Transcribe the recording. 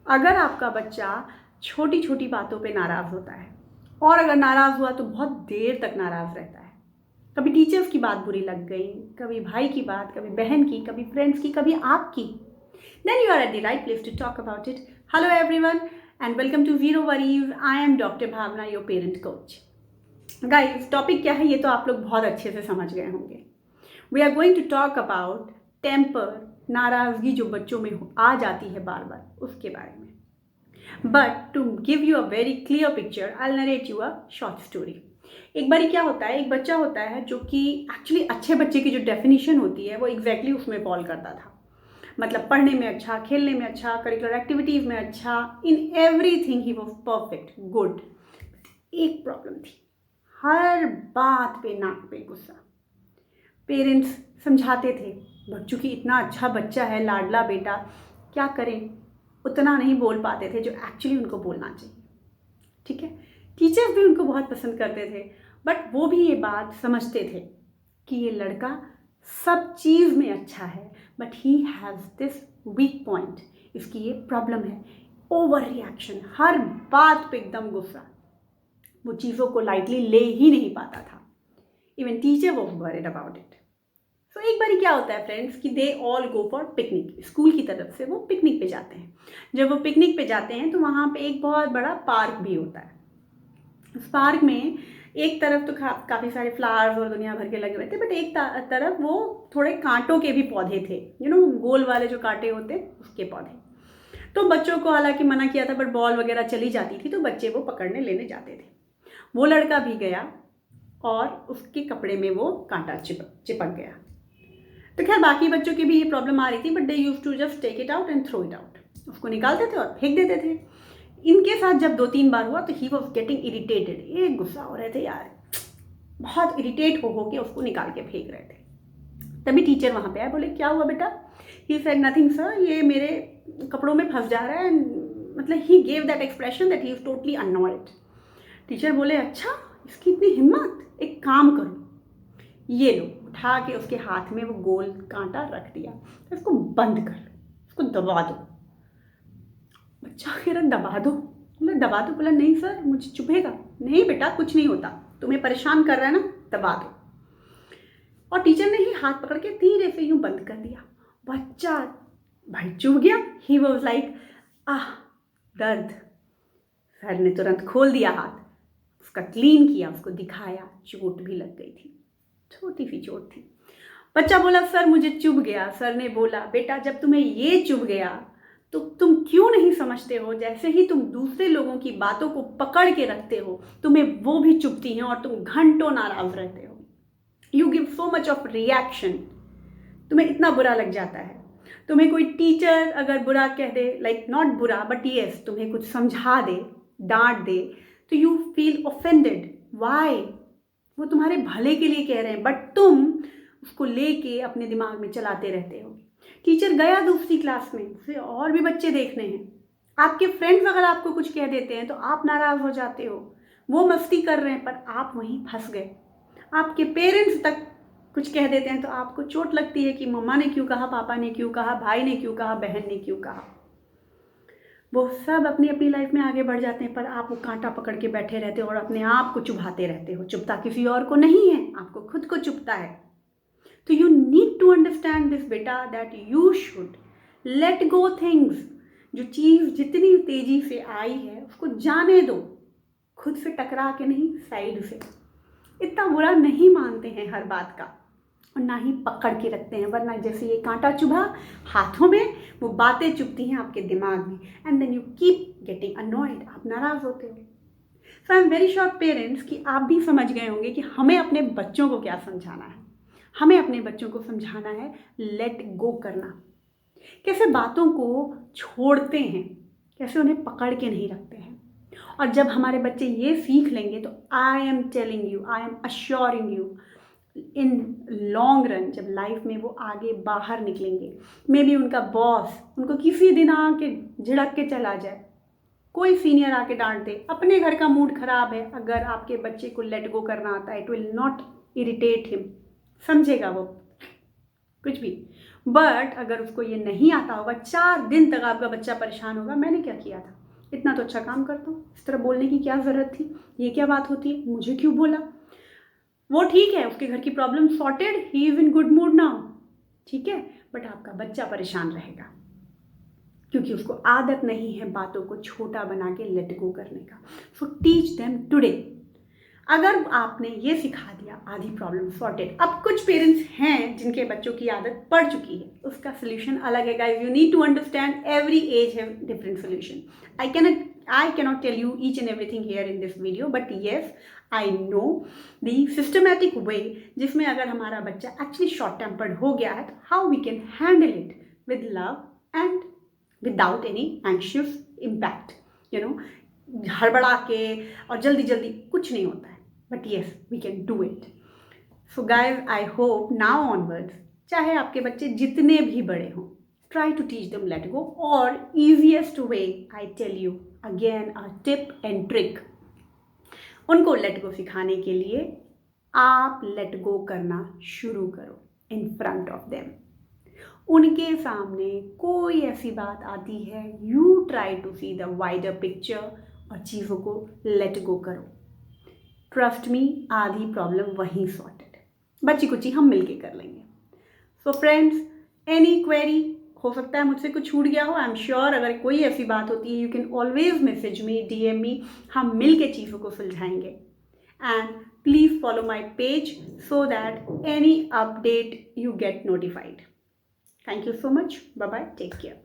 अगर आपका बच्चा छोटी छोटी बातों पे नाराज़ होता है और अगर नाराज़ हुआ तो बहुत देर तक नाराज़ रहता है, कभी टीचर्स की बात बुरी लग गई, कभी भाई की बात, कभी बहन की, कभी फ्रेंड्स की, कभी आपकी, then you are at the right place to talk about it. Hello everyone and welcome to Zero Worries. I am Dr. Bhavna, your parent coach. Guys, topic क्या है ये तो आप लोग बहुत अच्छे से समझ गए होंगे. We are going to talk about temper, नाराज़गी जो बच्चों में आ जाती है बार बार, उसके बारे में. But to give you a very clear picture, I'll narrate you a short story. एक बारी क्या होता है, एक बच्चा होता है जो कि एक्चुअली अच्छे बच्चे की जो डेफिनेशन होती है वो एग्जैक्टली उसमें फॉल करता था. मतलब पढ़ने में अच्छा, खेलने में अच्छा, करिकुलर एक्टिविटीज़ में अच्छा, in everything he was perfect, good. एक प्रॉब्लम थी, हर बात पे नाक पे गुस्सा. पेरेंट्स समझाते थे बच्चों की इतना अच्छा बच्चा है, लाडला बेटा, क्या करें, उतना नहीं बोल पाते थे जो एक्चुअली उनको बोलना चाहिए. ठीक है, टीचर्स भी उनको बहुत पसंद करते थे, बट वो भी ये बात समझते थे कि ये लड़का सब चीज़ में अच्छा है, but he has this weak point, इसकी ये प्रॉब्लम है, ओवर रिएक्शन, हर बात पे एकदम गुस्सा, वो चीज़ों को लाइटली ले ही नहीं पाता था. Even teacher was worried about it. तो एक बार क्या होता है फ्रेंड्स कि they all go for picnic. School की तरफ से वो पिकनिक पे जाते हैं. जब वो पिकनिक पे जाते हैं तो वहाँ पे एक बहुत बड़ा पार्क भी होता है. उस पार्क में एक तरफ तो काफ़ी सारे फ्लावर्स और दुनिया भर के लगे हुए थे, बट एक तरफ वो थोड़े कांटों के भी पौधे थे, गोल वाले जो कांटे होते उसके पौधे. तो बच्चों को हालांकि मना किया था, बट बॉल वगैरह चली जाती थी तो बच्चे वो पकड़ने लेने जाते थे. वो लड़का भी गया और उसके कपड़े में वो कांटा चिपक गया. तो खैर बाकी बच्चों की भी ये प्रॉब्लम आ रही थी, but they use to just take it out and throw it out. उसको निकालते थे और फेंक देते थे. इनके साथ जब 2-3 बार हुआ तो ही वॉज गेटिंग इरिटेटेड. ये गुस्सा हो रहे थे यार, बहुत इरिटेट हो के उसको निकाल के फेंक रहे थे. तभी टीचर वहाँ पे आए, बोले क्या हुआ बेटा. ही सेड नथिंग सर, ये मेरे कपड़ों में फंस जा रहा है. मतलब he gave that expression that he is totally annoyed. Teacher बोले अच्छा, इसकी इतनी हिम्मत, एक काम करो, ये लो, उठा के उसके हाथ में वो गोल कांटा रख दिया, तो इसको बंद कर लो, इसको दबा दो. बच्चा कह रहा दबा दो. बोला दबा दो. बोला नहीं सर, मुझे चुभेगा. नहीं बेटा, कुछ नहीं होता, तुम्हें परेशान कर रहा है ना, दबा दो. और टीचर ने ही हाथ पकड़ के धीरे से यूं बंद कर दिया. बच्चा भाई चुभ गया. ही वाज लाइक आह, दर्द. सर ने तुरंत खोल दिया हाथ, उसका क्लीन किया, उसको दिखाया. चोट भी लग गई थी, छोटी सी चोट थी. बच्चा बोला सर मुझे चुभ गया. सर ने बोला बेटा, जब तुम्हें ये चुभ गया तो तुम क्यों नहीं समझते हो, जैसे ही तुम दूसरे लोगों की बातों को पकड़ के रखते हो, तुम्हें वो भी चुभती हैं और तुम घंटों नाराज रहते हो. You give so much of reaction. तुम्हें इतना बुरा लग जाता है. तुम्हें कोई टीचर अगर बुरा कह दे, लाइक नॉट बुरा बट येस, तुम्हें कुछ समझा दे, डांट दे, तो यू फील ऑफेंडेड. वाई? वो तुम्हारे भले के लिए कह रहे हैं, बट तुम उसको लेके अपने दिमाग में चलाते रहते हो. टीचर गया दूसरी क्लास में, उसे और भी बच्चे देखने हैं. आपके फ्रेंड्स अगर आपको कुछ कह देते हैं तो आप नाराज़ हो जाते हो. वो मस्ती कर रहे हैं पर आप वहीं फंस गए. आपके पेरेंट्स तक कुछ कह देते हैं तो आपको चोट लगती है कि मम्मा ने क्यों कहा, पापा ने क्यों कहा, भाई ने क्यों कहा, बहन ने क्यों कहा. वो सब अपनी अपनी लाइफ में आगे बढ़ जाते हैं, पर आप वो कांटा पकड़ के बैठे रहते हो और अपने आप को चुभाते रहते हो. चुभता किसी और को नहीं है, आपको खुद को चुभता है. तो you need to understand this बेटा, that you should let go things. जो चीज़ जितनी तेजी से आई है उसको जाने दो, खुद से टकरा के नहीं, साइड से. इतना बुरा नहीं मानते हैं हर बात का, और ना ही पकड़ के रखते हैं, वरना जैसे ये कांटा चुभा हाथों में, वो बातें चुभती हैं आपके दिमाग में, and then you keep getting annoyed. आप नाराज़ होते हो. So I am very sure parents कि आप भी समझ गए होंगे कि हमें अपने बच्चों को क्या समझाना है. हमें अपने बच्चों को समझाना है लेट गो करना. कैसे बातों को छोड़ते हैं, कैसे उन्हें पकड़ के नहीं रखते हैं. और जब हमारे बच्चे ये सीख लेंगे तो I am telling you, I am assuring you, in long run जब लाइफ में वो आगे बाहर निकलेंगे, मे बी उनका बॉस उनको किसी दिन आके झिड़क के चला जाए, कोई सीनियर आके डांट दे, अपने घर का मूड खराब है, अगर आपके बच्चे को लेट गो करना आता है, it will not irritate him. समझेगा वो कुछ भी, बट अगर उसको ये नहीं आता होगा, 4 दिन तक आपका बच्चा परेशान होगा, मैंने क्या किया था, इतना तो अच्छा काम करता हूँ, इस तरह बोलने की क्या ज़रूरत थी, ये क्या बात होती है, मुझे क्यों बोला। वो ठीक है, उसके घर की problem sorted, he is in good mood now, ठीक है, बट आपका बच्चा परेशान रहेगा क्योंकि उसको आदत नहीं है बातों को छोटा बना के लेट गो करने का। सो टीच देम टुडे। अगर आपने ये सिखा दिया, आधी प्रॉब्लम सॉर्टेड। अब कुछ पेरेंट्स हैं जिनके बच्चों की आदत पड़ चुकी है, उसका सोल्यूशन अलग है guys. You need to understand every age have different solution. I cannot tell you each and everything here in this video, but yes, I know the systematic way जिसमें अगर हमारा बच्चा actually short tempered हो गया है, तो how we can handle it with love and without any anxious impact, you know, हड़बड़ा के और जल्दी जल्दी कुछ नहीं होता है, but yes we can do it. So guys, I hope now onwards, चाहे आपके बच्चे जितने भी बड़े हों, try to teach them let go, or easiest way I tell you again a tip and trick, उनको let go सिखाने के लिए आप let go करना शुरू करो in front of them। उनके सामने कोई ऐसी बात आती है, you try to see the wider picture और चीज़ों को लेट गो करो। ट्रस्ट मी, आधी प्रॉब्लम वहीं सॉर्टेड है, बच्ची कुची हम मिलके कर लेंगे। सो फ्रेंड्स, एनी क्वेरी, हो सकता है मुझसे कुछ छूट गया हो, आई एम श्योर अगर कोई ऐसी बात होती है, you can always message me, DM me, हम मिल के चीज़ों को सुलझाएंगे। And please follow my page so that any update you get notified. Thank you so much. Bye bye. Take care.